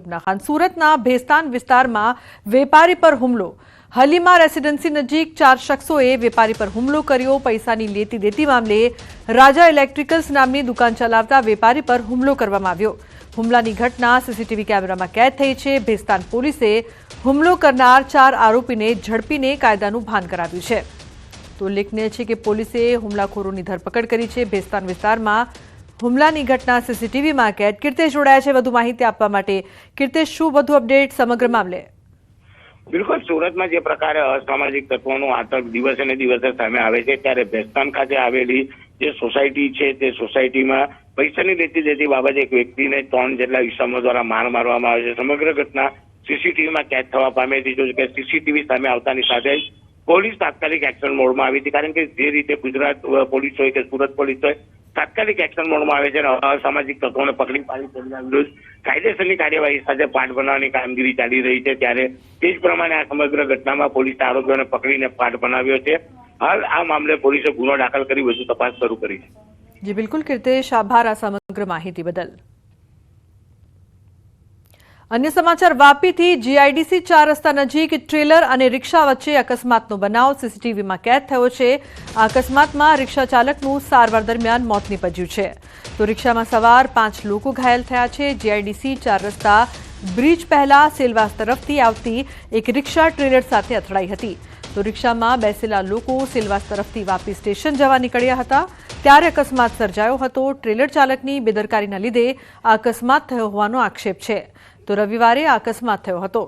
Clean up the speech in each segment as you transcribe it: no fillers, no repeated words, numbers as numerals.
અગત્યના ખાન સુરતના ભેસ્તાન વિસ્તારમાં વેપારી પર હુમલો। હલીમા રેસિડેન્સી નજીક 4 શખ્સોએ વેપારી પર હુમલો કર્યો। પૈસાની લેતી દેતી મામલે રાજા ઇલેક્ટ્રિકલ્સ નામની દુકાન ચલાવતા વેપારી પર હુમલો કરવામાં આવ્યો। હુમલાની ઘટના સીસીટીવી કેમેરામાં કેદ થઈ છે। ભેસ્તાન પોલીસે હુમલો કરનાર 4 આરોપીને ઝડપીને કાયદાનું ભાન કરાવ્યું છે। તો ઉલ્લેખનીય છે કે પોલીસે હુમલાખોરોની ધરપકડ કરી છે। ભેસ્તાન વિસ્તારમાં હુમલાની ઘટના સીસીટીવીમાં કેદ। કીર્તેશ જોડાયા છે વધુ માહિતી આપવા માટે। કીર્તેશ, શું વધુ અપડેટ સમગ્ર મામલે? બિલકુલ, સુરતમાં જે પ્રકારે અસામાજિક તત્વોનું આતંક દિવસે ને દિવસે સામે આવે છે, ત્યારે ભેસ્તાન ખાતે આવેલી જે સોસાયટી છે તે સોસાયટીમાં પૈસાની લેતી દેતી બાબતે એક વ્યક્તિને 3 જેટલા ઇસમો દ્વારા માર મારવામાં આવે છે। સમગ્ર ઘટના સીસીટીવીમાં કેદ થવા પામી હતી। જો કે સીસીટીવી સામે આવતાની સાથે જ પોલીસ તાત્કાલિક એક્શન મોડમાં આવી હતી, કારણ કે જે રીતે ગુજરાત પોલીસ હોય કે સુરત પોલીસ હોય તાત્કાલિક એક્શન મોડમાં આવે છે અને અસામાજિક તત્વોને પકડી પાડી તેમના વિરુદ્ધ કાયદેસરની કાર્યવાહી સાથે પાઠ બનાવવાની કામગીરી ચાલી રહી છે। ત્યારે તે જ પ્રમાણે આ સમગ્ર ઘટનામાં પોલીસે આરોપીઓને પકડીને પાઠ બનાવ્યો છે। હાલ આ મામલે પોલીસે ગુનો દાખલ કરી વધુ તપાસ શરૂ કરી છે। જી બિલકુલ કીર્તેશ, આભાર આ સમગ્ર માહિતી બદલ। अन्य समाचार, वापीथी जीआईडीसी 4 रस्ता नजीक ट्रेलर और रिक्शा वच्चे अकस्मातनो बनाव सीसीटीवी में कैद थयो छे। आ अकस्मात में रिक्शा चालकनुं सारवार दरमियान मौत निपज्युं छे। तो रिक्शा में सवार 5 लोग घायल थया छे। जीआईडीसी 4 रस्ता ब्रिज पहला सेलवास तरफथी आवती एक रिक्शा ट्रेलर साथे અથડાઈ હતી। तो रिक्शा में बेसेला लोग सेलवास तरफथी वापी स्टेशन जवा निकळ्या हता, त्यारे अकस्मात सर्जायो हतो। ट्रेलर चालकनी बेदरकारीना लीधे आ अकस्मात थयो होવાનો आक्षेप छे। तो रविवारे आ अकस्मात थयो हतो।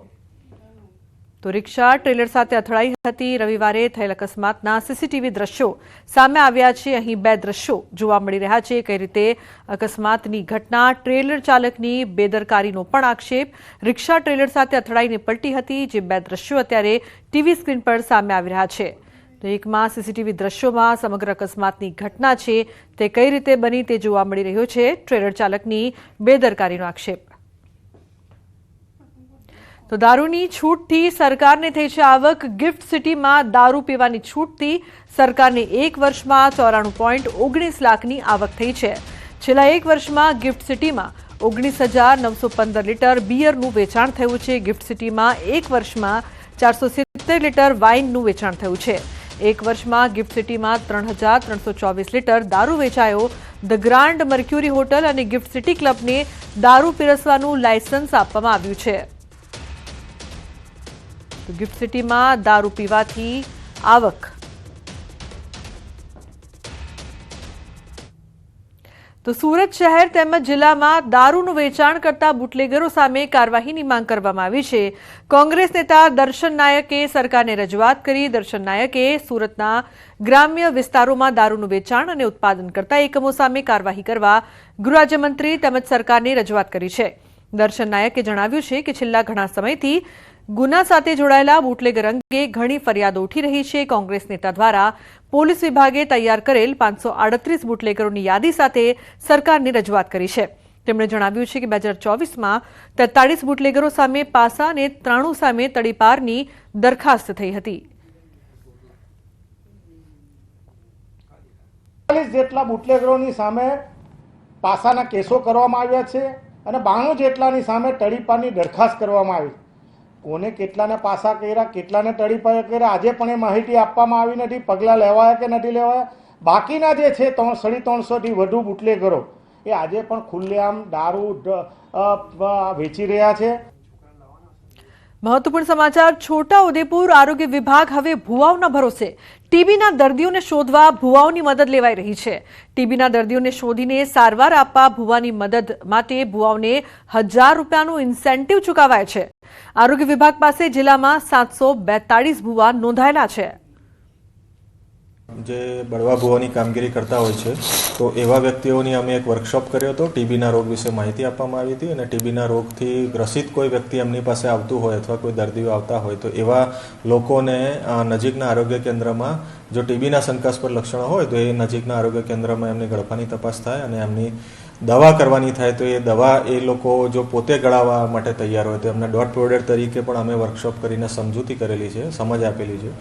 तो रिक्शा ट्रेलर साथे અથડાઈ હતી। रविवारे થયેલ અકસ્માતના સીસીટીવી દ્રશ્યો સામે આવ્યા છે। અહીં 2 દ્રશ્યો જોવા મળી રહ્યા છે। કઈ રીતે અકસ્માતની ઘટના, ટ્રેલર ચાલકની બેદરકારીનો પણ આક્ષેપ। रिक्शा ट्रेलर સાથે અથડાઈને પલટી હતી। જે 2 દ્રશ્યો અત્યારે ટીવી સ્ક્રીન પર સામે આવી રહ્યા છે। તો એકમાં સીસીટીવી દ્રશ્યોમાં સમગ્ર અકસ્માતની ઘટના છે તે કઈ રીતે બની તે જોવા મળી રહ્યો છે। ટ્રેલર ચાલકની બેદરકારીનો આક્ષેપ। तो दारूनी छूटथी सरकारने थई छे आवक। गिफ्ट सिटी में दारू पीवानी छूटथी सरकारने 1 वर्ष में 94.19 लाखनी आवक थई छे। छेल्ला 1 वर्ष में गिफ्ट सिटी में 19,915 लीटर बीयरनुं वेचाण थयुं छे। गिफ्ट सिटी में 1 वर्ष में 470 लीटर वाइननुं वेचाण थयुं छे। 1 वर्ष में गिफ्ट सिटी में 3,324 लीटर दारू वेचायो। द ग्रांड मर्क्यूरी होटल और गिफ्ट सिटी क्लब ने दारू पीरसवानुं लायसन्स आपवामां आव्युं छे। तो गिफ्ट सिटी में दारू पीवाथी आवक। तो सूरत शहर तेमज जिला में दारूનું વેચાણ કરતા બુટલેગરો સામે કાર્યવાહીની માંગ કરવામાં આવી છે। કોંગ્રેસ નેતા દર્શન નાયકે સરકારને રજૂઆત કરી। દર્શન નાયકે સુરતના ગ્રામ્ય વિસ્તારોમાં દારૂનું વેચાણ અને ઉત્પાદન કરતા એકમો સામે કાર્યવાહી કરવા ગૃહ રાજ્યમંત્રી તેમજ સરકારને રજૂઆત કરી છે। દર્શન નાયકે જણાવ્યું છે કે છેલ્લા ઘણા સમયથી गुना साथे जोड़ायेला बूटलेगर अंगे घणी फरियादो उठी रही है। कांग्रेस नेता द्वारा पोलीस विभागे तैयार करेल 538 बूटलेगरोनी यादी साथे सरकारने रजूआत करी है। તેમણે જણાવ્યું છે કે 2024 માં 43 બુટલેગરો સામે પાસા અને 93 સામે તડીપારની દરખાસ્ત થઈ હતી। 40 જેટલા બુટલેગરોની સામે પાસાના કેસો કરવામાં આવ્યા છે અને 92 જેટલાની સામે તડીપારની દરખાસ્ત કરવામાં આવી। કોને કેટલાને પાસા કર્યા, કેટલાને તડીપાયા કર્યા, આજે પણ એ માહિતી આપવામાં આવી નથી। પગલાં લેવાયા કે નથી લેવાયા। બાકીના જે છે 350 થી વધુ બુટલેગરો એ આજે પણ ખુલ્લેઆમ દારૂ વેચી રહ્યા છે। મહત્વપૂર્ણ સમાચાર, છોટા ઉદેપુર આરોગ્ય વિભાગ હવે ભુવાઓના ભરોસે। ટીબીના દર્દીઓને શોધવા ભુવાઓની મદદ લેવાઈ રહી છે। ટીબીના દર્દીઓને શોધીને સારવાર આપવા ભુવાની મદદ માટે ભુવાઓને 1000 રૂપિયાનું ઇન્સેન્ટિવ ચૂકવાય છે। આરોગ્ય વિભાગ પાસે જિલ્લામાં 742 ભુવા નોંધાયેલા છે। જે બળવા ભુવાની કામગીરી કરતા હોય છે તો એવા વ્યક્તિઓની અમે એક વર્કશોપ કર્યો હતો। ટીબીના રોગ વિશે માહિતી આપવામાં આવી હતી અને ટીબીના રોગથી ગ્રસિત કોઈ વ્યક્તિ એમની પાસે આવતું હોય અથવા કોઈ દર્દીઓ આવતા હોય તો એવા લોકોને નજીકના આરોગ્ય કેન્દ્રમાં જો ટીબીના શંકાસ્પદ લક્ષણો હોય તો એ નજીકના આરોગ્ય કેન્દ્રમાં એમની ગળફાની તપાસ થાય અને એમની દવા કરવાની થાય તો એ દવા એ લોકો જો પોતે ગળાવવા માટે તૈયાર હોય તો એમને ડોટ પ્રોડક્ટ તરીકે પણ અમે વર્કશોપ કરીને સમજૂતી કરેલી છે, સમજ આપેલી છે।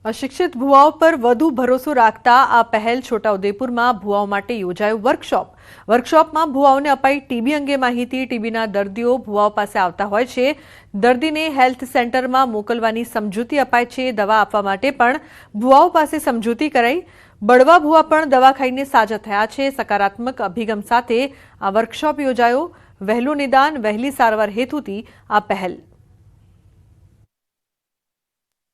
અશિક્ષિત ભુવાઓ પર વધુ ભરોસો રાખતા આ પહેલ છોટાઉદેપુરમાં ભુવાઓ માટે યોજાયું વર્કશોપમાં ભુવાઓને અપાઈ ટીબી અંગે માહિતી. ટીબીના દર્દીઓ ભુવાઓ પાસે આવતા હોય છે. દર્દીને હેલ્થ સેન્ટરમાં મોકલવાની સમજૂતી અપાય છે. દવા આપવા માટે પણ ભુવાઓ પાસે સમજૂતી કરાઈ. બળવા ભુવા પણ દવા ખાઈને સાજા થયા છે. સકારાત્મક અભિગમ સાથે આ વર્કશોપ યોજાયો. વહેલું નિદાન વહેલી સારવાર હેતુથી આ પહેલ.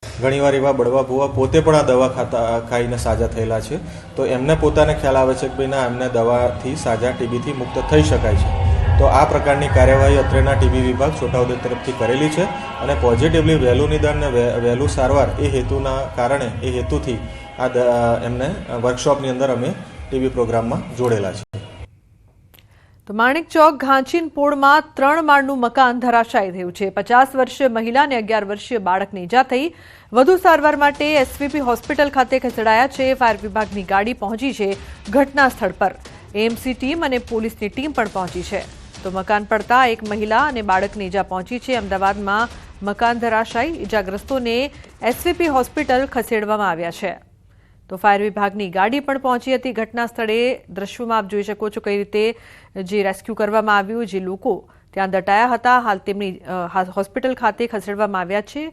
ઘણીવાર એવા બળવા ભુવા પોતે પણ આ દવા ખાઈને સાજા થયેલા છે, તો એમને પોતાને ખ્યાલ આવે છે કે ભાઈ ના, એમને દવાથી સાજા ટીબીથી મુક્ત થઈ શકાય છે. તો આ પ્રકારની કાર્યવાહી અત્રેના ટીબી વિભાગ છોટાઉદેપુર તરફથી કરેલી છે અને પોઝિટિવલી વહેલું નિદાન અને વહેલું સારવાર એ હેતુથી આ એમને વર્કશોપની અંદર અમે ટીબી પ્રોગ્રામમાં જોડેલા છે. તો માણેક ચોક ઘાંચીન પોળમાં 3 માળનું મકાન ધરાશાયી થયું છે. 50 વર્ષીય મહિલા અને 11 વર્ષીય બાળકને ઈજા થઈ. વધુ સારવાર માટે એસવીપી હોસ્પિટલ ખાતે ખસેડાયા છે. ફાયર વિભાગની ગાડી પહોંચી છે ઘટના સ્થળ પર. એએમસી ટીમ અને પોલીસની ટીમ પણ પહોંચી છે. તો મકાન પડતા એક મહિલા અને બાળકને ઈજા પહોંચી છે. અમદાવાદમાં મકાન ધરાશાયી. ઈજાગ્રસ્તોને એસવીપી હોસ્પિટલ ખસેડવામાં આવ્યા છે. તો ફાયર વિભાગની ગાડી પણ પહોંચી હતી ઘટના સ્થળે. દ્રશ્યોમાં આપ જોઈ શકો છો કઈ રીતે જે રેસ્ક્યુ કરવામાં આવ્યું, જે લોકો ત્યાં દટાયા હતા, હાલ તેમની હોસ્પિટલ ખાતે ખસેડવામાં આવ્યા છે.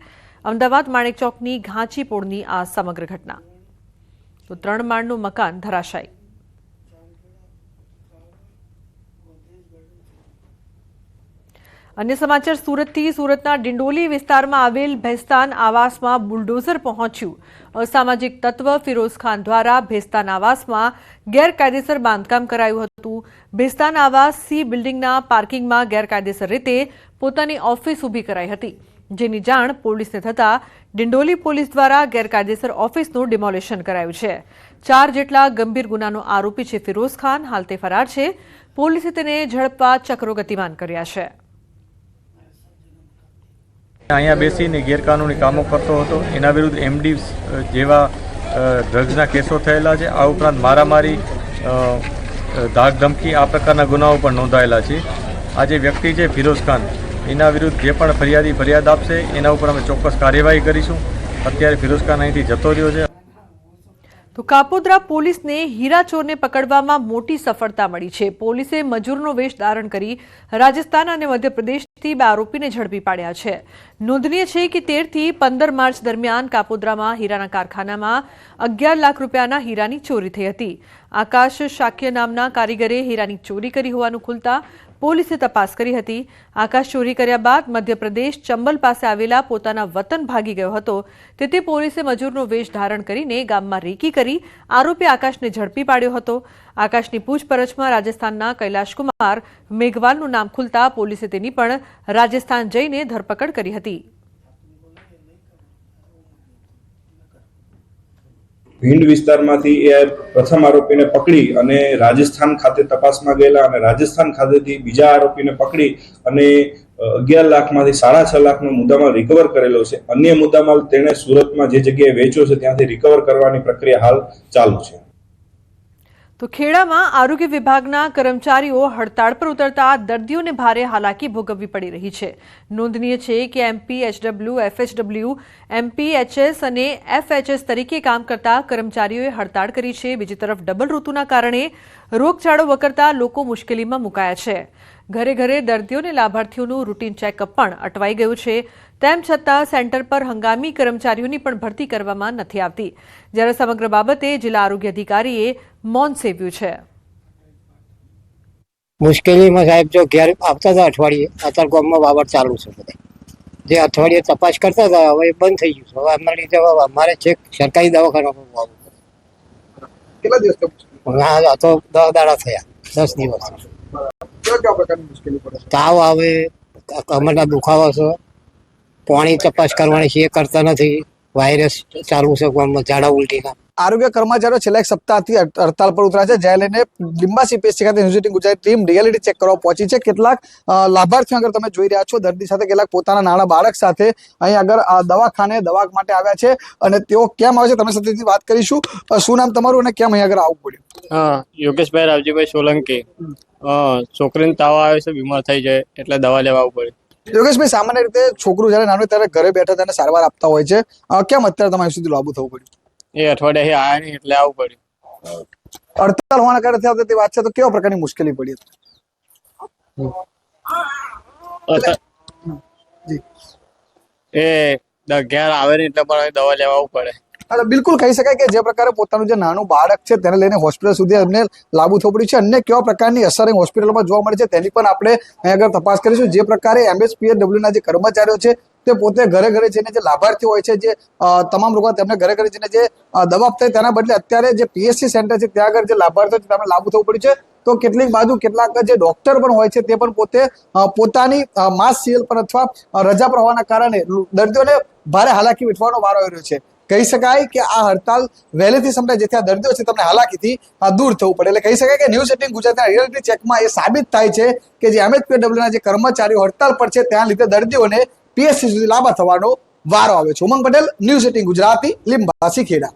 અમદાવાદ માણેક ચોકની ઘાંચી પોળની આ સમગ્ર ઘટના. તો 3 માળનું મકાન ધરાશાયી. અન્ય સમાચાર સુરતથી. સુરતના ડિંડોલી વિસ્તારમાં આવેલ ભેસ્તાન આવાસમાં બુલડોઝર પહોંચ્યું. અસામાજિક તત્વ ફિરોઝ ખાન દ્વારા ભેસ્તાન આવાસમાં ગેરકાયદેસર બાંધકામ કરાયું હતું. ભેસ્તાન આવાસ સી બિલ્ડિંગના પાર્કિંગમાં ગેરકાયદેસર રીતે પોતાની ઓફિસ ઊભી કરાઈ હતી, જેની જાણ પોલીસને થતાં ડિંડોલી પોલીસ દ્વારા ગેરકાયદેસર ઓફિસનું ડિમોલેશન કરાયું છે. 4 જેટલા ગંભીર ગુનાનો આરોપી છે ફિરોઝ ખાન. હાલ તે ફરાર છે. પોલીસે તેને ઝડપવા ચક્રો ગતિમાન કર્યા છે. અહીંયા બેસીને ગેરકાનૂની કામો કરતો હતો. એના વિરુદ્ધ એમડી જેવા ડ્રગ્સના કેસો થયેલા છે. આ ઉપરાંત મારામારી, ધાક ધમકી આ પ્રકારના ગુનાઓ પણ નોંધાયેલા છે. આ જે વ્યક્તિ છે ફિરોઝ ખાન, એના વિરુદ્ધ જે પણ ફરિયાદ આપશે એના ઉપર અમે ચોક્કસ કાર્યવાહી કરીશું. અત્યારે ફિરોઝ ખાન અહીંથી જતો રહ્યો છે. તો કાપોદ્રા પોલીસને હીરા ચોરને પકડવામાં મોટી સફળતા મળી છે. પોલીસે મજૂરનો વેશ ધારણ કરી રાજસ્થાન અને મધ્યપ્રદેશથી 2 આરોપીને ઝડપી પાડ્યા છે. નોંધનીય છે કે 13 થી 15 માર્ચ દરમિયાન કાપોદ્રામાં હીરાના કારખાનામાં 11 લાખ રૂપિયાના હીરાની ચોરી થઈ હતી. આકાશ શાક્ય નામના કારીગરે હીરાની ચોરી કરી હોવાનું ખુલતા પોલીસે તપાસ કરી હતી. આકાશ ચોરી કર્યા બાદ મધ્યપ્રદેશ ચંબલ પાસે આવેલા પોતાના વતન ભાગી ગયો હતો. તેથી પોલીસે મજૂરનો વેશ ધારણ કરીને ગામમાં રેકી કરી આરોપી આકાશને ઝડપી પાડ્યો હતો. આકાશની પૂછપરછમાં રાજસ્થાનના કૈલાશકુમાર મેઘવાલનું નામ ખુલતા પોલીસે તેની પણ રાજસ્થાન જઈને ધરપકડ કરી હતી. ભીંડ વિસ્તારમાંથી એ પ્રથમ આરોપીને પકડી અને રાજસ્થાન ખાતે તપાસમાં ગયેલા અને રાજસ્થાન ખાતેથી બીજા આરોપીને પકડી અને 11 લાખમાંથી 6.5 લાખનો મુદ્દામાલ રિકવર કરેલો છે. અન્ય મુદ્દામાલ તેણે સુરતમાં જે જગ્યાએ વેચ્યો છે ત્યાંથી રિકવર કરવાની પ્રક્રિયા હાલ ચાલુ છે. તો ખેડામાં આરોગ્ય વિભાગના કર્મચારીઓ હડતાળ પર ઉતરતા દર્દીઓને ભારે હાલાકી ભોગવવી પડી રહી છે. નોંધનીય છે કે એમપીએચડબલ્યુ, એફએચડબલ્યુ, એમપીએચએસ અને એફએચએસ તરીકે કામ કરતા કર્મચારીઓએ હડતાળ કરી છે. બીજી તરફ ડબલ ઋતુના કારણે રોગચાળો વકરતા લોકો મુશ્કેલીમાં મુકાયા છે. ઘરે ઘરે દર્દીઓને લાભાર્થીઓનું રૂટીન ચેકઅપ પણ અટવાઈ ગયું છે. તેમ છતાં સેન્ટર પર હંગામી કર્મચારીઓની પણ ભરતી કરવામાં નથી આવતી. જ્યારે સમગ્ર બાબતે જિલ્લા આરોગ્ય અધિકારીએ મૌન સેવ્યું છે. મુશ્કેલીમાં સાહેબ જો ઘેર આવતા હતા અઠવાડિયે, અત્યારે ગામમાં વાવડ ચાલુ છે બધા. જે અઠવાડિયે તપાસ કરતા હતા હવે બંધ થઈ ગયું છે. હવે અમારે લીધે અમારે છેક સરકારી દવાખાનામાં આવવું પડે. કેટલા દિવસ હા તો 10 દાડા થયા, 10 દિવસ. કયા પ્રકારની મુશ્કેલી પડે? તાવ આવે, કમરના દુખાવો છે, પાણી તપાસ કરવાની છે એ કરતા નથી. વાયરસ ચાલુ છે ગામમાં, ઝાડા ઉલટીના. આરોગ્ય કર્મચારીઓ છેલ્લા એક સપ્તાહથી હડતાળ પર ઉતર્યા છે. જેને લઈને લિંબાસી પેસ્ટ ખાતે university Gujarat team reality check કરવા પહોંચી છે. કેટલાક લાભાર્થીઓ આગળ તમે જોઈ રહ્યા છો દર્દી સાથે, કેટલાક પોતાના નાના બાળક સાથે અહીં આગળ દવાખાને દવા માટે આવ્યા છે અને તેઓ કેમ આવે છે તમે સાથે વાત કરીશું. શું નામ તમારું અને કેમ અહીં આગળ આવવું પડ્યું? હા, યોગેશભાઈ રાવજીભાઈ સોલંકી. છોકરીને તાવ આવે છે, બીમાર થઈ જાય એટલે દવા લેવા આવવું પડે. યોગેશભાઈ, સામાન્ય રીતે છોકરું જયારે નાનું ત્યારે ઘરે બેઠા તેને સારવાર આપતા હોય છે, કેમ અત્યારે તમારે સુધી લાંબુ થવું પડ્યું? એ અઠવાડિયાથી આયા નહીં એટલે આવવું પડ્યું. હડતાલ હોવાના કારણે આવતી તે વાત છે, તો કેવા પ્રકારની મુશ્કેલી પડી હતી? જી. એ ઘેર આવે નહીં એટલે પણ દવા લેવા આવવું પડે. એટલે બિલકુલ કહી શકાય કે જે પ્રકારે પોતાનું જે નાનું બાળક છે તેને લઈને હોસ્પિટલ સુધી એમને લાંબુ થવું પડ્યું છે. અન્ય કેવા પ્રકારની અસર હોસ્પિટલમાં જોવા મળે છે તેની પણ આપણે અહીં આગળ તપાસ કરીશું. જે પ્રકારે MSPW ના જે કર્મચારીઓ છે તે પોતે ઘરે ઘરે જઈને જે લાભાર્થીઓ હોય છે, જે તમામ લોકો તેમને ઘરે ઘરે જઈને જે દવા આપતા હોય તેના બદલે અત્યારે જે PSC સેન્ટર છે ત્યાં આગળ જે લાભાર્થીઓ છે તેમને લાંબુ થવું પડ્યું છે. તો કેટલીક બાજુ કેટલાક જે ડોક્ટર પણ હોય છે તે પણ પોતે પોતાની માસ સિવિલ પર અથવા રજા પર હોવાના કારણે દર્દીઓને ભારે હાલાકી વેઠવાનો વારો આવી રહ્યો છે. કહી શકાય કે આ હડતાલ વહેલેથી સમજાય જેથી આ દર્દીઓ છે તમને હાલાકીથી દૂર થવું પડે. એટલે કહી શકાય કે ન્યૂઝ 18 ગુજરાતના રિયાલિટી ચેકમાં એ સાબિત થાય છે કે જે MSPW ના જે કર્મચારીઓ હડતાલ પર છે ત્યાં લીધે દર્દીઓને PSC સુધી લાંબા થવાનો વારો આવે છે. ઉમંગ પટેલ, ન્યૂઝ 18 ગુજરાતી, લીંબાસી, ખેડા.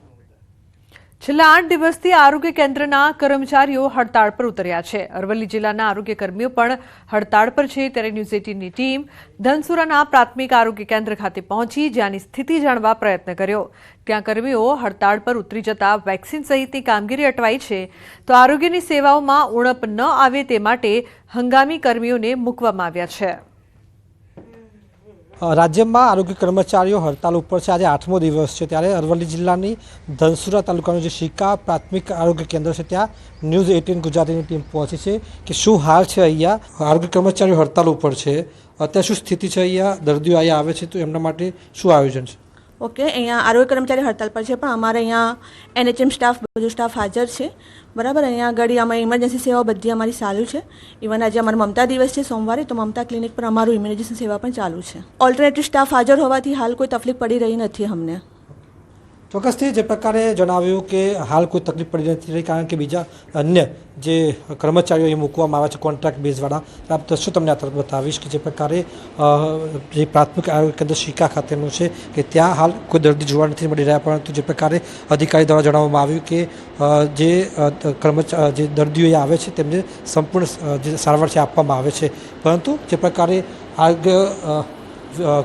છેલ્લા 8 દિવસથી આરોગ્ય કેન્દ્રના કર્મચારીઓ હડતાળ પર ઉતર્યા છે. અરવલ્લી જિલ્લાના આરોગ્ય કર્મીઓ પણ હડતાળ પર છે. ત્યારે ન્યૂઝ 18ની ટીમ ધનસુરાના પ્રાથમિક આરોગ્ય કેન્દ્ર ખાતે પહોંચી જ્યાંની સ્થિતિ જાણવા પ્રયત્ન કર્યો. ત્યાં કર્મીઓ હડતાળ પર ઉતરી જતા વેક્સિન સહિતની કામગીરી અટવાઈ છે. તો આરોગ્યની સેવાઓમાં ઉણપ ન આવે તે માટે હંગામી કર્મીઓને મૂકવામાં આવ્યા છે. રાજ્યમાં આરોગ્ય કર્મચારીઓ હડતાલ ઉપર છે. આજે 8મો દિવસ છે. ત્યારે અરવલ્લી જિલ્લાની ધનસુરા તાલુકાનું જે શિકા પ્રાથમિક આરોગ્ય કેન્દ્ર છે ત્યાં ન્યૂઝ 18 ગુજરાતીની ટીમ પહોંચી છે કે શું હાલ છે. અહીંયા આરોગ્ય કર્મચારીઓ હડતાલ ઉપર છે, અત્યારે શું સ્થિતિ છે? અહીંયા દર્દીઓ અહીંયા આવે છે તો એમના માટે શું આયોજન છે? ઓકે, અહીંયા આરોગ્ય કર્મચારી હડતાલ પર છે પણ અમારે અહીંયા NHM સ્ટાફ, બધું સ્ટાફ હાજર છે. બરાબર. અહીંયા આગળ અમારી ઇમરજન્સી સેવાઓ બધી અમારી ચાલુ છે. ઇવન આજે અમારો મમતા દિવસ છે સોમવારે, તો મમતા ક્લિનિક પર અમારું ઇમરજન્સી સેવા પણ ચાલુ છે. ઓલ્ટરનેટિવ સ્ટાફ હાજર હોવાથી હાલ કોઈ તકલીફ પડી રહી નથી અમને. ચોક્કસથી જે પ્રકારે જણાવ્યું કે હાલ કોઈ તકલીફ પડી નથી રહી, કારણ કે બીજા અન્ય જે કર્મચારીઓ એ મૂકવામાં આવ્યા છે કોન્ટ્રાક્ટ બેઝવાળા. આપ દર્શો તમને આ તરફ બતાવીશ કે જે પ્રકારે જે પ્રાથમિક આરોગ્ય કેન્દ્ર શિકા ખાતેનું છે કે ત્યાં હાલ કોઈ દર્દી જોવા નથી મળી રહ્યા, પરંતુ જે પ્રકારે અધિકારી દ્વારા જણાવવામાં આવ્યું કે જે દર્દીઓ આવે છે તેમને સંપૂર્ણ જે સારવાર છે આપવામાં આવે છે. પરંતુ જે પ્રકારે આરોગ્ય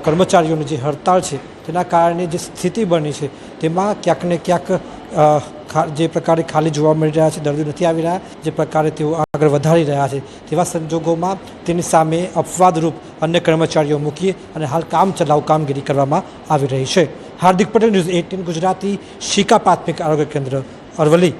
કર્મચારીઓની જે હડતાળ છે તેના કારણે જે સ્થિતિ બની છે તેમાં ક્યાંક ને ક્યાંક જે પ્રકારે ખાલી જોવા મળી રહ્યા છે, દર્દીઓ નથી આવી રહ્યા, જે પ્રકારે તેઓ આગળ વધારી રહ્યા છે, તેવા સંજોગોમાં તેની સામે અપવાદરૂપ અન્ય કર્મચારીઓ મૂકી અને હાલ કામ ચલાઉ કામગીરી કરવામાં આવી રહી છે. હાર્દિક પટેલ, ન્યૂઝ 18 ગુજરાતી, શિકા પ્રાથમિક આરોગ્ય કેન્દ્ર, અરવલ્લી.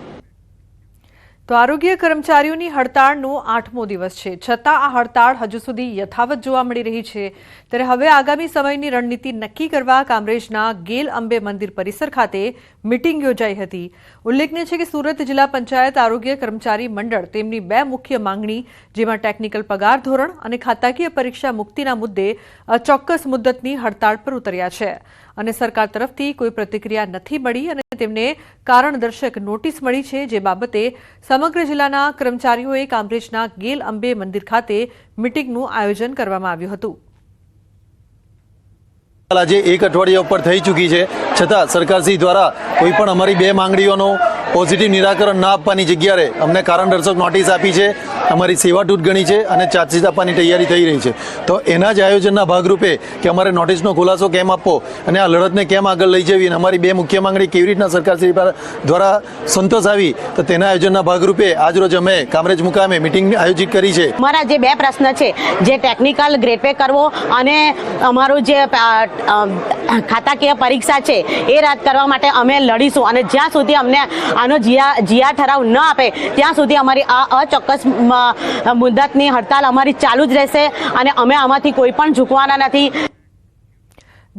તો આરોગ્ય કર્મચારીઓની હડતાળનો 8મો દિવસ છે, છતાં આ હડતાળ હજુ સુધી યથાવત જોવા મળી રહી છે. ત્યારે હવે આગામી સમયની રણનીતિ નક્કી કરવા કામરેજના ગેલ અંબે મંદિર પરિસર ખાતે મીટિંગ યોજાઈ હતી. ઉલ્લેખનીય છે કે સુરત જિલ્લા પંચાયત આરોગ્ય કર્મચારી મંડળ તેમની 2 મુખ્ય માંગણી, જેમાં ટેકનિકલ પગાર ધોરણ અને ખાતાકીય પરીક્ષા મુક્તિના મુદ્દે અચોક્કસ મુદ્દતની હડતાળ પર ઉતર્યા છે. અને સરકાર તરફથી કોઈ પ્રતિક્રિયા નથી મળી અને તેમને કારણદર્શક નોટિસ મળી છે, જે બાબતે સમગ્ર જિલ્લાના કર્મચારીઓએ કામરેજના ગેલ અંબે મંદિર ખાતે મીટિંગનું આયોજન કરવામાં આવ્યું હતું. આજે 1 અઠવાડિયા ઉપર થઈ ચૂકી છે, છતાં સરકારશ્રી દ્વારા કોઈ પણ અમારી 2 માંગણીઓનું પોઝિટિવ નિરાકરણ ના આપવાની જગ્યાએ અમને કારણદર્શક નોટિસ આપી છે, અમારી સેવા તૂટ ગણી છે અને ચાર્જશીટ આપવાની તૈયારી થઈ રહી છે. તો એના જ આયોજનના ભાગરૂપે કે અમારે નોટિસનો ખુલાસો કેમ આપવો અને આ લડતને કેમ આગળ લઈ જવી અને અમારી 2 મુખ્ય માંગણી કેવી રીતના સરકારશ્રી દ્વારા સંતોષ આવી, તો તેના આયોજનના ભાગરૂપે આજરોજ અમે કામરેજ મુકામે મિટિંગ આયોજિત કરી છે. અમારા જે 2 પ્રશ્ન છે, જે ટેકનિકલ ગ્રેડ પે કરવો અને અમારું જે ખાતાકીય પરીક્ષા છે એ રદ કરવા માટે અમે લડીશું અને જ્યાં સુધી અમને આનો જીઆર ઠરાવ ન આપે ત્યાં સુધી અમારી આ અચોક્કસ મુદ્દતની હડતાલ અમારી ચાલુ જ રહેશે અને અમે આમાંથી કોઈ પણ ઝૂકવાના નથી.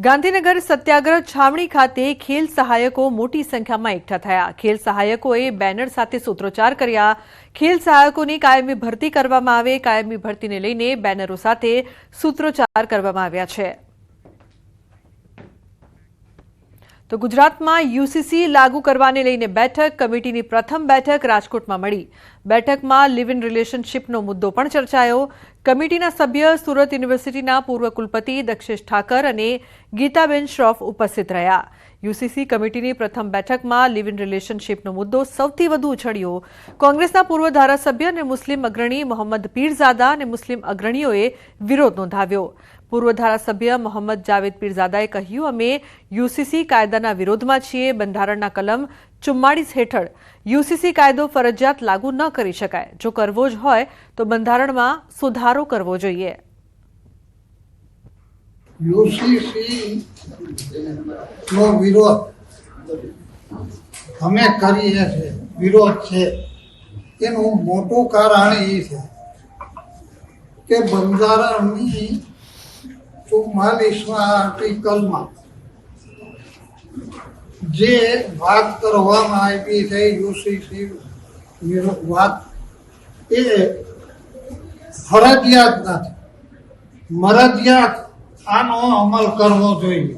ગાંધીનગર સત્યાગ્રહ છાવણી ખાતે ખેલ સહાયકો મોટી સંખ્યામાં એકઠા થયા. ખેલ સહાયકોએ બેનર સાથે સૂત્રોચ્ચાર કર્યા. ખેલ સહાયકોની કાયમી ભરતી કરવામાં આવે, કાયમી ભરતીને લઈને બેનરો સાથે સૂત્રોચ્ચાર કરવામાં આવ્યા છે. તો ગુજરાતમાં UCC લાગુ કરવાને લઈને બેઠક, કમિટીની પ્રથમ બેઠક રાજકોટમાં મળી. બેઠકમાં લિવ ઇન રિલેશનશીપનો મુદ્દો પણ ચર્ચાયો. કમિટીના સભ્ય સુરત યુનિવર્સિટીના પૂર્વ કુલપતિ દક્ષેશ ઠાકર અને ગીતાબેન શ્રોફ ઉપસ્થિત રહ્યા. UCC કમિટીની પ્રથમ બેઠકમાં લિવ ઇન રિલેશનશીપનો મુદ્દો સૌથી વધુ ઉછળ્યો. કોંગ્રેસના પૂર્વ ધારાસભ્ય અને મુસ્લિમ અગ્રણી મોહમ્મદ પીરઝાદા અને મુસ્લિમ અગ્રણીઓએ વિરોધ નોંધાવ્યો. પૂર્વ ધારાસભ્ય મોહમ્મદ જાવેદ પીરઝાદાએ કહ્યું, અમે યુસીસી કાયદાના વિરોધમાં છીએ. બંધારણના કલમ 44 હેઠળ યુસીસી કાયદો ફરજિયાત લાગુ ન કરી શકાય. જો કરવો જ હોય તો બંધારણમાં સુધારો કરવો જોઈએ. યુસીસી નો વિરોધ અમે કરીએ છીએ, વિરોધ છે. એનું મોટું કારણ એ છે કે બંધારણની 44મા આર્ટિકલમાં જે વાત કરવામાં આવી છે યુસીસી વાત એ ફરજિયાત નથી, મરજિયાત આનો અમલ કરવો જોઈએ.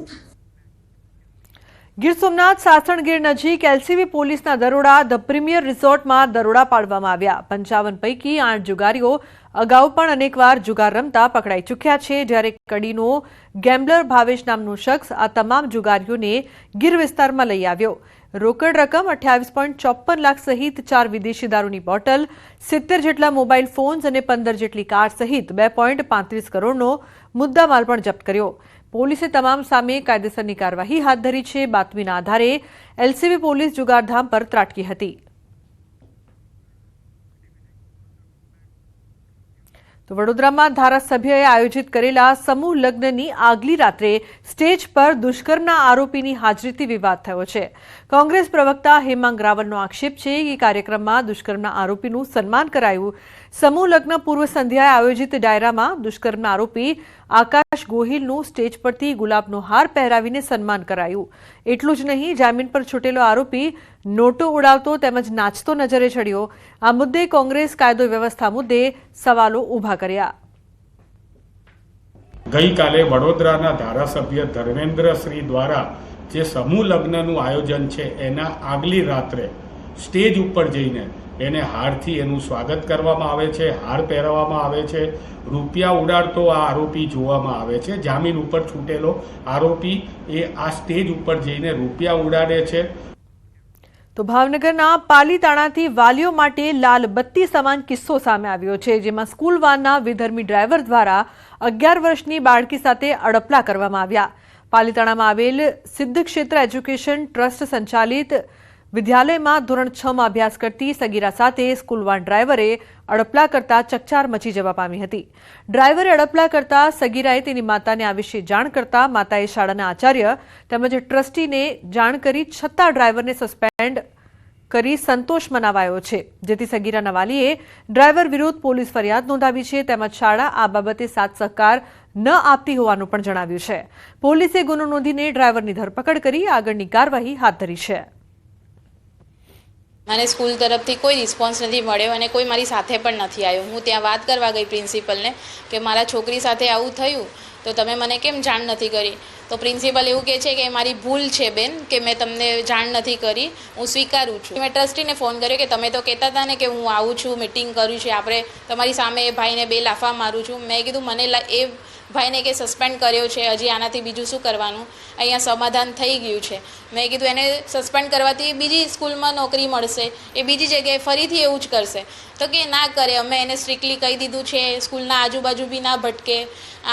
ગીર સોમનાથ સાસણગીર નજીક એલસીબી પોલીસના દરોડા. ધ પ્રીમિયર રિસોર્ટમાં દરોડા પાડવામાં આવ્યા. 55 પૈકી 8 જુગારીઓ અગાઉ પણ અનેકવાર જુગાર રમતા પકડાઈ ચૂક્યા છે. જ્યારે કડીનો ગેમ્બલર ભાવેશ નામનો શખ્સ આ તમામ જુગારીઓને ગીર વિસ્તારમાં લઈ આવ્યો. રોકડ રકમ 28.54 લાખ સહિત 4 વિદેશી દારૂની બોટલ, 70 જેટલા મોબાઈલ ફોન્સ અને 15 જેટલી કાર સહિત 2.35 કરોડનો મુદ્દામાલ પણ જપ્ત કર્યો. પોલીસે તમામ સામે કાયદેસરની કાર્યવાહી હાથ ધરી છે. બાતમીના આધારે એલસીબી પોલીસ જુગારધામ પર ત્રાટકી હતી. તો વડોદરામાં ધારાસભ્યએ આયોજિત કરેલા સમૂહ લગ્નની આગલી રાત્રે સ્ટેજ પર દુષ્કર્મના આરોપીની હાજરીથી વિવાદ થયો છે. કોંગ્રેસ પ્રવક્તા હેમાંગ રાવલનો આક્ષેપ છે કે કાર્યક્રમમાં દુષ્કર્મના આરોપીનું સન્માન કરાયું. સમૂહ લગ્ન પૂર્વ સંધ્યાએ આયોજિત ડાયરામાં દુષ્કર્મના આરોપી આકાશ ગોહિલનું સ્ટેજ પરથી ગુલાબનો હાર પહેરાવીને સન્માન કરાયું. એટલું જ નહીં, જામીન પર છૂટેલો આરોપી નોટો ઉડાવતો તેમજ નાચતો નજરે ચડ્યો. આ મુદ્દે કોંગ્રેસ કાયદો વ્યવસ્થા મુદ્દે સવાલો ઉભા કર્યા. ગઈકાલે વડોદરાના ધારાસભ્ય ધર્મેન્દ્રશ્રી દ્વારા જે સમૂહ લગ્નનું આયોજન છે એના આગલી રાત્રે સ્ટેજ ઉપર જઈને એને હારથી એનું સ્વાગત કરવામાં આવે છે, હાર પહેરાવવામાં આવે છે, રૂપિયા ઉડાડતો આ આરોપી જોવામાં આવે છે. જામીન ઉપર છૂટેલો આરોપી એ આ સ્ટેજ ઉપર જઈને રૂપિયા ઉડાડે છે. તો ભાવનગરના પાલીતાણાથી વાલીઓ માટે લાલ બત્તી સમાન કિસ્સો સામે આવ્યો છે, જેમાં સ્કૂલ વાનના વિધર્મી ડ્રાઈવર દ્વારા 11 વર્ષની બાળકી સાથે અડપલા કરવામાં આવ્યા. પાલીતાણામાં આવેલ સિદ્ધ ક્ષેત્ર એજ્યુકેશન ટ્રસ્ટ સંચાલિત વિદ્યાલયમાં ધોરણ 6માં અભ્યાસ કરતી સગીરા સાથે સ્કૂલ વાન ડ્રાઈવરે અડપલા કરતા ચકચાર મચી જવા પામી હતી. ડ્રાઈવરે અડપલા કરતા સગીરાએ તેની માતાને આ વિશે જાણ કરતા માતાએ શાળાના આચાર્ય તેમજ ટ્રસ્ટીને જાણ કરી, છતાં ડ્રાઈવરને સસ્પેન્ડ કરી સંતોષ મનાવાયો છે. જેથી સગીરાના વાલીએ ડ્રાઈવર વિરુદ્ધ પોલીસ ફરિયાદ નોંધાવી છે. તેમજ શાળા આ બાબતે સાથ સહકાર ન આપતી હોવાનું પણ જણાવ્યું છે. પોલીસે ગુનો નોંધીને ડ્રાઈવરની ધરપકડ કરી આગળની કાર્યવાહી હાથ ધરી છે. મને સ્કૂલ તરફથી કોઈ રિસ્પોન્સ નથી મળ્યો અને કોઈ મારી સાથે પણ નથી આવ્યો. હું ત્યાં વાત કરવા ગઈ પ્રિન્સિપલને કે મારા છોકરી સાથે આવું થયું તો તમે મને કેમ જાણ નથી કરી. તો પ્રિન્સિપલ એવું કહે છે કે મારી ભૂલ છે બેન, કે મેં તમને જાણ નથી કરી, હું સ્વીકારું છું. મેં ટ્રસ્ટીને ફોન કર્યો કે તમે તો કહેતા હતા ને કે હું આવું છું, મિટિંગ કરું છું, આપણે તમારી સામે એ ભાઈને 2 લાફા મારું છું. મેં કીધું મને એ ભાઈને કે સસ્પેન્ડ કર્યો છે, હજી આનાથી બીજું શું કરવાનું, અહીંયા સમાધાન થઈ ગયું છે. મેં કીધું એને સસ્પેન્ડ કરવાથી બીજી સ્કૂલમાં નોકરી મળશે, એ બીજી જગ્યાએ ફરીથી એવું જ કરશે. તો કે ના કરે, અમે એને સ્ટ્રિક્ટલી કહી દીધું છે, સ્કૂલના આજુબાજુ બી ના ભટકે,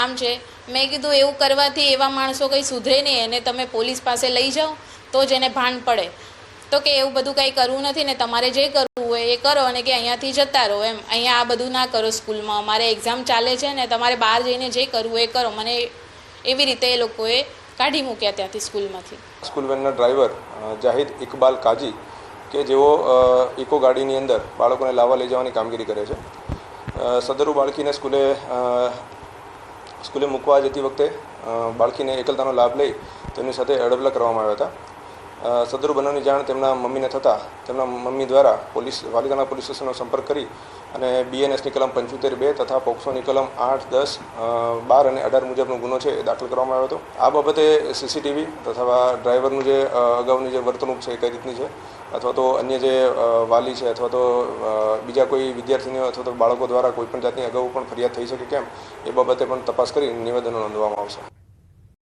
આમ છે. મેં કીધું એવું કરવાથી એવા માણસો કંઈ સુધરે નહીં, એને તમે પોલીસ પાસે લઈ જાઓ તો જ એને ભાન પડે. તો કે એવું બધું કંઈ કરવું નથી ને તમારે જે કરવું હોય એ કરો અને કે અહીંયાથી જતા રહો એમ, અહીંયા આ બધું ના કરો સ્કૂલમાં, અમારે એક્ઝામ ચાલે છે ને તમારે બહાર જઈને જે કરવું એ કરો. મને એવી રીતે એ લોકોએ કાઢી મૂક્યા ત્યાંથી સ્કૂલમાંથી. સ્કૂલ વેનના ડ્રાઈવર જાહિદ ઇકબાલ કાજી કે જેઓ ઇકો ગાડીની અંદર બાળકોને લાવવા લઈ જવાની કામગીરી કરે છે. સદરુ બાળકીને સ્કૂલે મૂકવા જતી વખતે બાળકીને એકલતાનો લાભ લઈ તેમની સાથે અડપલા કરવામાં આવ્યા હતા. સદરુ બનાવની જાણ તેમના મમ્મીને થતાં તેમના મમ્મી દ્વારા પાલીતાણા પોલીસ સ્ટેશનનો સંપર્ક કરી અને બીએનએસની કલમ 75(2) તથા પોક્સોની કલમ 8, 10, 12 અને 18 મુજબનો ગુનો છે એ દાખલ કરવામાં આવ્યો હતો. આ બાબતે સીસીટીવી તથા ડ્રાઈવરનું જે અગાઉની જે વર્તણૂક છે એ કઈ રીતની છે, અથવા તો અન્ય જે વાલી છે અથવા તો બીજા કોઈ વિદ્યાર્થીનીઓ અથવા તો બાળકો દ્વારા કોઈપણ જાતની અગાઉ પણ ફરિયાદ થઈ શકે કેમ, એ બાબતે પણ તપાસ કરી નિવેદનો નોંધવામાં આવશે.